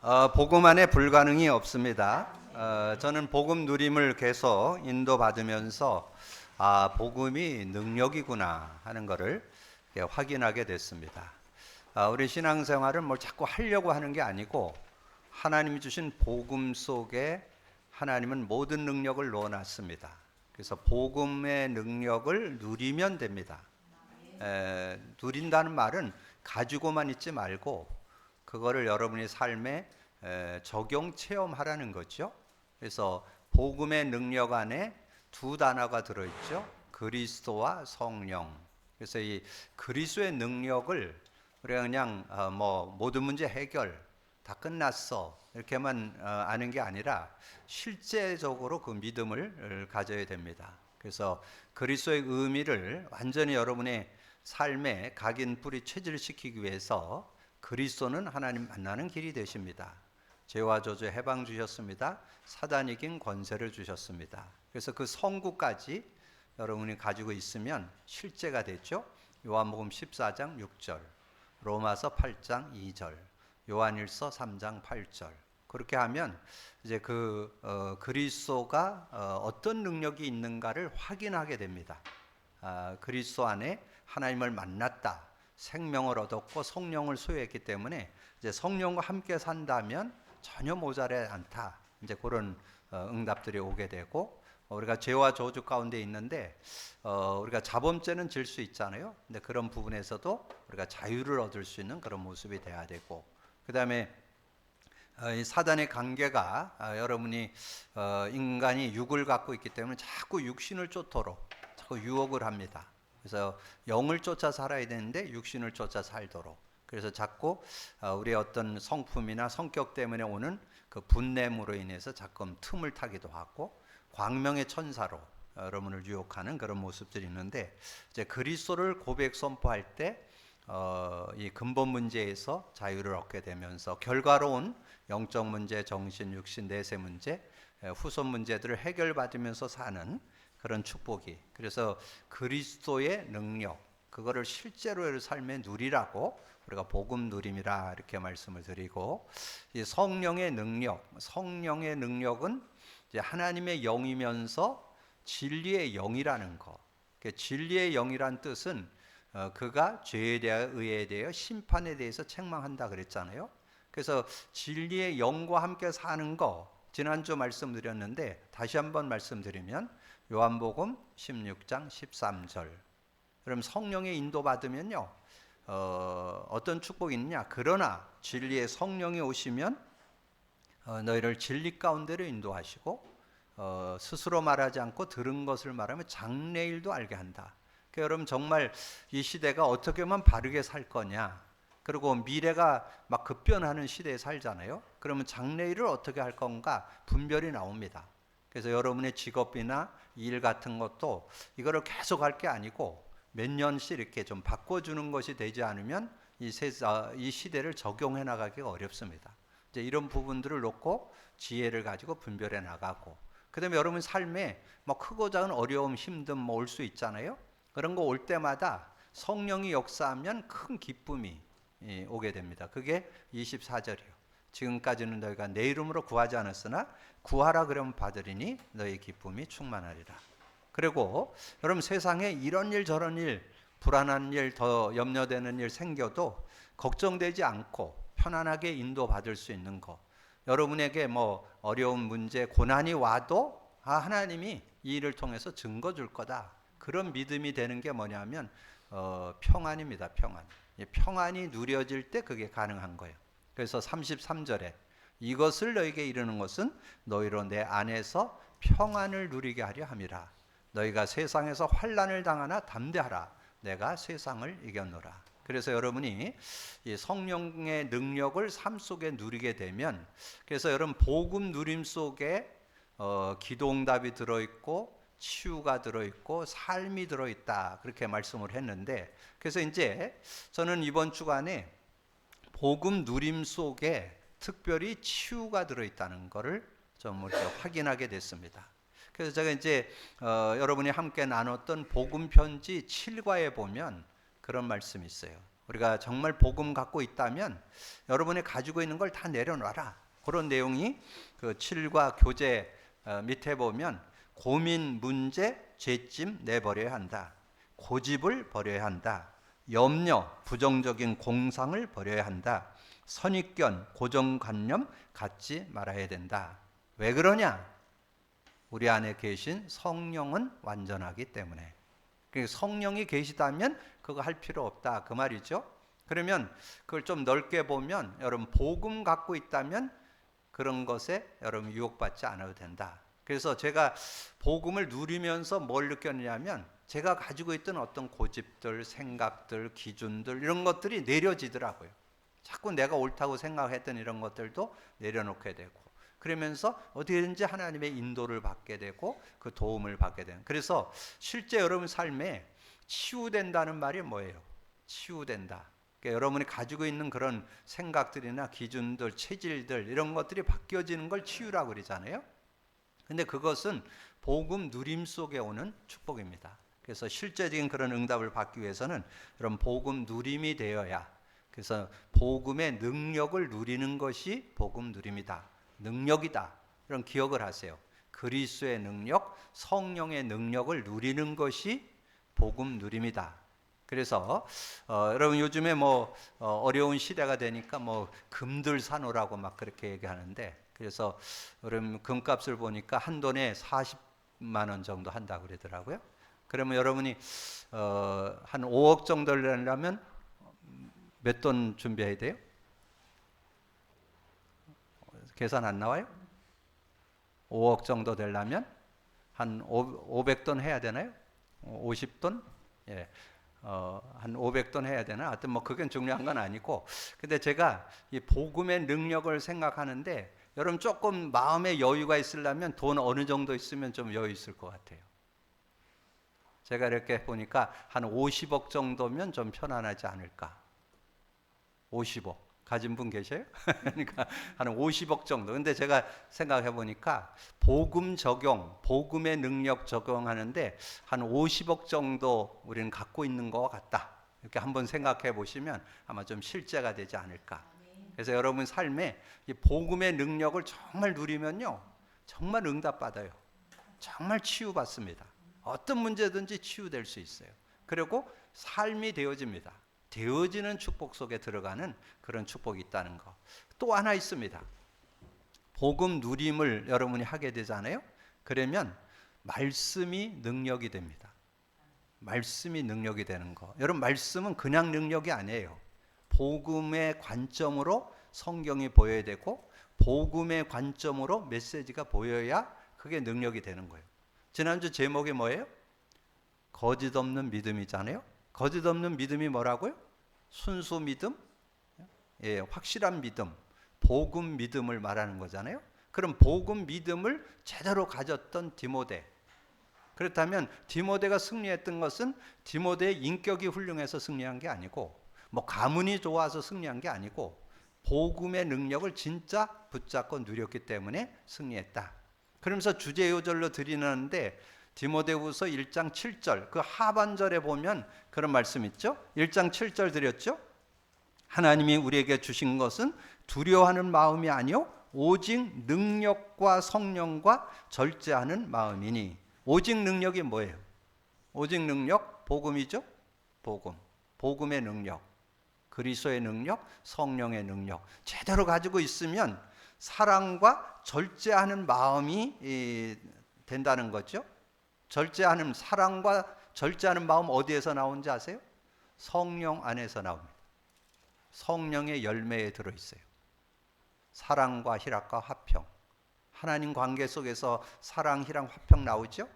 복음 안에 불가능이 없습니다. 저는 복음 누림을 계속 인도받으면서 복음이 능력이구나 하는 것을 확인하게 됐습니다. 우리 신앙생활은 뭘 자꾸 하려고 하는 게 아니고 하나님이 주신 복음 속에 하나님은 모든 능력을 넣어놨습니다. 그래서 복음의 능력을 누리면 됩니다. 누린다는 말은 가지고만 있지 말고 그거를 여러분의 삶에 적용 체험하라는 거죠. 그래서 복음의 능력 안에 두 단어가 들어있죠. 그리스도와 성령. 그래서 이 그리스도의 능력을 우리가 그냥 모든 문제 해결 다 끝났어 이렇게만 아는 게 아니라 실제적으로 그 믿음을 가져야 됩니다. 그래서 그리스도의 의미를 완전히 여러분의 삶에 각인 뿌리 체질시키기 위해서 그리스도는 하나님 만나는 길이 되십니다. 죄와 저주 해방 주셨습니다. 사단 이긴 권세를 주셨습니다. 그래서 그 성구까지 여러분이 가지고 있으면 실제가 되죠. 요한복음 14장 6절, 로마서 8장 2절, 요한일서 3장 8절. 그렇게 하면 이제 그리스도가 어떤 능력이 있는가를 확인하게 됩니다. 그리스도 안에 하나님을 만났다. 생명을 얻었고 성령을 소유했기 때문에 이제 성령과 함께 산다면 전혀 모자라지 않다. 이제 그런 응답들이 오게 되고 우리가 죄와 저주 가운데 있는데 우리가 자범죄는 질 수 있잖아요. 근데 그런 부분에서도 우리가 자유를 얻을 수 있는 그런 모습이 돼야 되고 그다음에 이 사단의 관계가 여러분이 인간이 육을 갖고 있기 때문에 자꾸 육신을 쫓도록 자꾸 유혹을 합니다. 그래서 영을 쫓아 살아야 되는데 육신을 쫓아 살도록. 그래서 자꾸 우리의 어떤 성품이나 성격 때문에 오는 그 분냄으로 인해서 자꾸 틈을 타기도 하고 광명의 천사로 여러분을 유혹하는 그런 모습들이 있는데 이제 그리스도를 고백 선포할 때 이 근본 문제에서 자유를 얻게 되면서 결과로운 영적 문제, 정신, 육신, 내세 문제, 후손 문제들을 해결받으면서 사는 그런 축복이. 그래서 그리스도의 능력, 그거를 실제로 삶에 누리라고 우리가 복음 누림이라 이렇게 말씀을 드리고 이 성령의 능력은 이제 하나님의 영이면서 진리의 영이라는 거. 진리의 영이란 뜻은 그가 죄에 대하여 의에 대하여 심판에 대해서 책망한다 그랬잖아요. 그래서 진리의 영과 함께 사는 거 지난주 말씀드렸는데 다시 한번 말씀드리면 요한복음 16장 13절. 그럼 성령의 인도받으면요 어떤 축복이 있느냐. 그러나 진리의 성령이 오시면 너희를 진리 가운데로 인도하시고 스스로 말하지 않고 들은 것을 말하면 장래일도 알게 한다. 그러니까 여러분 정말 이 시대가 어떻게 하면 바르게 살 거냐. 그리고 미래가 막 급변하는 시대에 살잖아요. 그러면 장래일을 어떻게 할 건가 분별이 나옵니다. 그래서 여러분의 직업이나 일 같은 것도 이거를 계속 할 게 아니고 몇 년씩 이렇게 좀 바꿔주는 것이 되지 않으면 이 시대를 적용해 나가기가 어렵습니다. 이제 이런 부분들을 놓고 지혜를 가지고 분별해 나가고 그다음에 여러분 삶에 뭐 크고 작은 어려움, 힘듦 뭐 올 수 있잖아요. 그런 거 올 때마다 성령이 역사하면 큰 기쁨이 오게 됩니다. 그게 24절이요. 지금까지는 너희가 내 이름으로 구하지 않았으나 구하라 그러면 받으리니 너희 기쁨이 충만하리라. 그리고 여러분 세상에 이런 일 저런 일 불안한 일 더 염려되는 일 생겨도 걱정되지 않고 편안하게 인도받을 수 있는 거. 여러분에게 뭐 어려운 문제 고난이 와도 하나님이 이 일을 통해서 증거 줄 거다. 그런 믿음이 되는 게 뭐냐면 평안입니다. 평안. 평안이 누려질 때 그게 가능한 거예요. 그래서 33절에 이것을 너에게 이르는 것은 너희로 내 안에서 평안을 누리게 하려 함이라. 너희가 세상에서 환난을 당하나 담대하라. 내가 세상을 이겼노라. 그래서 여러분이 이 성령의 능력을 삶 속에 누리게 되면 그래서 여러분 복음 누림 속에 기도응답이 들어있고 치유가 들어있고 삶이 들어있다 그렇게 말씀을 했는데 그래서 이제 저는 이번 주간에 복음 누림 속에 특별히 치유가 들어있다는 것을 좀 이렇게 확인하게 됐습니다. 그래서 제가 이제 여러분이 함께 나눴던 복음 편지 7과에 보면 그런 말씀이 있어요. 우리가 정말 복음 갖고 있다면 여러분이 가지고 있는 걸 다 내려놔라. 그런 내용이 그 7과 교재 밑에 보면 고민, 문제, 죄짐 내버려야 한다. 고집을 버려야 한다. 염려, 부정적인 공상을 버려야 한다. 선입견, 고정관념 갖지 말아야 된다. 왜 그러냐? 우리 안에 계신 성령은 완전하기 때문에. 성령이 계시다면 그거 할 필요 없다 그 말이죠. 그러면 그걸 좀 넓게 보면 여러분 복음 갖고 있다면 그런 것에 여러분 유혹받지 않아도 된다. 그래서 제가 복음을 누리면서 뭘 느꼈냐면 제가 가지고 있던 어떤 고집들, 생각들, 기준들 이런 것들이 내려지더라고요. 자꾸 내가 옳다고 생각했던 이런 것들도 내려놓게 되고 그러면서 어디든지 하나님의 인도를 받게 되고 그 도움을 받게 되는. 그래서 실제 여러분 삶에 치유된다는 말이 뭐예요? 치유된다. 그러니까 여러분이 가지고 있는 그런 생각들이나 기준들, 체질들 이런 것들이 바뀌어지는 걸 치유라고 그러잖아요. 근데 그것은 복음 누림 속에 오는 축복입니다. 그래서 실제적인 그런 응답을 받기 위해서는 여러분 복음 누림이 되어야, 그래서 복음의 능력을 누리는 것이 복음 누림이다. 능력이다. 이런 기억을 하세요. 그리스도의 능력, 성령의 능력을 누리는 것이 복음 누림이다. 그래서 여러분 요즘에 어려운 시대가 되니까 금들 사놓으라고 막 그렇게 얘기하는데, 그래서 여러분 금값을 보니까 한 돈에 40만 원 정도 한다고 그러더라고요. 그러면 여러분이 한 5억 정도를 내려면 몇 돈 준비해야 돼요? 계산 안 나와요? 5억 정도 되려면 한 500돈 해야 되나요? 50돈? 예. 한 500돈 해야 되나? 하여튼 그건 중요한 건 아니고, 근데 제가 이 복음의 능력을 생각하는데 여러분 조금 마음의 여유가 있으려면 돈 어느 정도 있으면 좀 여유 있을 것 같아요. 제가 이렇게 보니까 한 50억 정도면 좀 편안하지 않을까. 50억 가진 분 계세요? 그러니까 한 50억 정도. 근데 제가 생각해 보니까 복음 적용, 복음의 능력 적용하는데 한 50억 정도 우리는 갖고 있는 것 같다. 이렇게 한번 생각해 보시면 아마 좀 실제가 되지 않을까. 그래서 여러분 삶에 이 복음의 능력을 정말 누리면요, 정말 응답받아요. 정말 치유받습니다. 어떤 문제든지 치유될 수 있어요. 그리고 삶이 되어집니다. 되어지는 축복 속에 들어가는 그런 축복이 있다는 거. 또 하나 있습니다. 복음 누림을 여러분이 하게 되잖아요. 그러면 말씀이 능력이 됩니다. 말씀이 능력이 되는 거. 여러분 말씀은 그냥 능력이 아니에요. 복음의 관점으로 성경이 보여야 되고 복음의 관점으로 메시지가 보여야 그게 능력이 되는 거예요. 지난주 제목이 뭐예요? 거짓 없는 믿음이잖아요. 거짓 없는 믿음이 뭐라고요? 순수 믿음, 확실한 믿음, 복음 믿음을 말하는 거잖아요. 그럼 복음 믿음을 제대로 가졌던 디모데. 그렇다면 디모데가 승리했던 것은 디모데의 인격이 훌륭해서 승리한 게 아니고, 가문이 좋아서 승리한 게 아니고, 복음의 능력을 진짜 붙잡고 누렸기 때문에 승리했다. 그러면서 주제요절로 드리는데 디모데후서 1장 7절 그 하반절에 보면 그런 말씀 있죠. 1장 7절 드렸죠. 하나님이 우리에게 주신 것은 두려워하는 마음이 아니요 오직 능력과 성령과 절제하는 마음이니. 오직 능력이 뭐예요? 오직 능력 복음이죠. 복음의 능력, 그리스도의 능력, 성령의 능력 제대로 가지고 있으면 사랑과 절제하는 마음이 된다는 거죠. 절제하는, 사랑과 절제하는 마음 어디에서 나오는지 아세요? 성령 안에서 나옵니다. 성령의 열매에 들어있어요. 사랑과 희락과 화평. 하나님 관계 속에서 사랑, 희락, 화평 나오죠.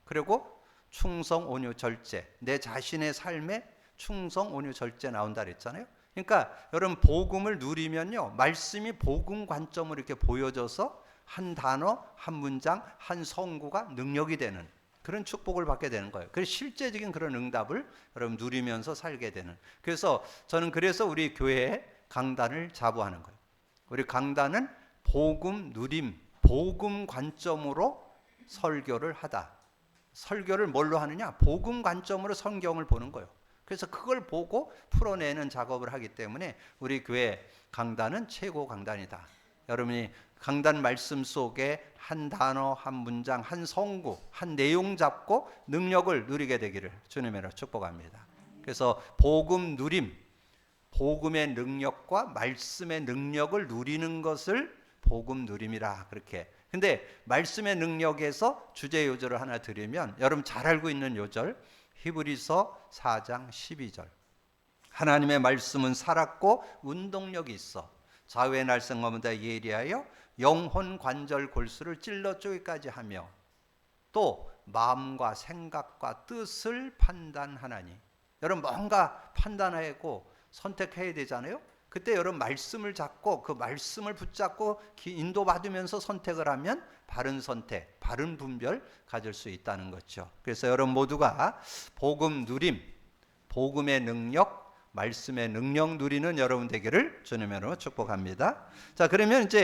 그리고 충성, 온유, 절제. 내 자신의 삶에 충성, 온유, 절제 나온다 그랬잖아요. 그러니까 여러분 복음을 누리면요, 말씀이 복음 관점으로 이렇게 보여져서 한 단어, 한 문장, 한 성구가 능력이 되는 그런 축복을 받게 되는 거예요. 그래서 실제적인 그런 응답을 여러분 누리면서 살게 되는. 그래서 저는 우리 교회에 강단을 자부하는 거예요. 우리 강단은 복음 누림, 복음 관점으로 설교를 하다. 설교를 뭘로 하느냐? 복음 관점으로 성경을 보는 거예요. 그래서 그걸 보고 풀어내는 작업을 하기 때문에 우리 교회 강단은 최고 강단이다. 여러분이 강단 말씀 속에 한 단어, 한 문장, 한 성구, 한 내용 잡고 능력을 누리게 되기를 주님으로 축복합니다. 그래서 복음 누림, 복음의 능력과 말씀의 능력을 누리는 것을 복음 누림이라 그렇게. 근데 말씀의 능력에서 주제 요절을 하나 드리면 여러분 잘 알고 있는 요절 히브리서 4장 12절. 하나님의 말씀은 살았고 운동력이 있어 좌우의 날성검보다 예리하여 영혼 관절 골수를 찔러 쪼개까지 하며 또 마음과 생각과 뜻을 판단하나니. 여러분 뭔가 판단하고 선택해야 되잖아요. 그때 여러분 말씀을 잡고 그 말씀을 붙잡고 인도받으면서 선택을 하면 바른 선택, 바른 분별 가질 수 있다는 거죠. 그래서 여러분 모두가 복음 누림, 복음의 능력, 말씀의 능력 누리는 여러분 되기를 주님으로 축복합니다. 자, 그러면 이제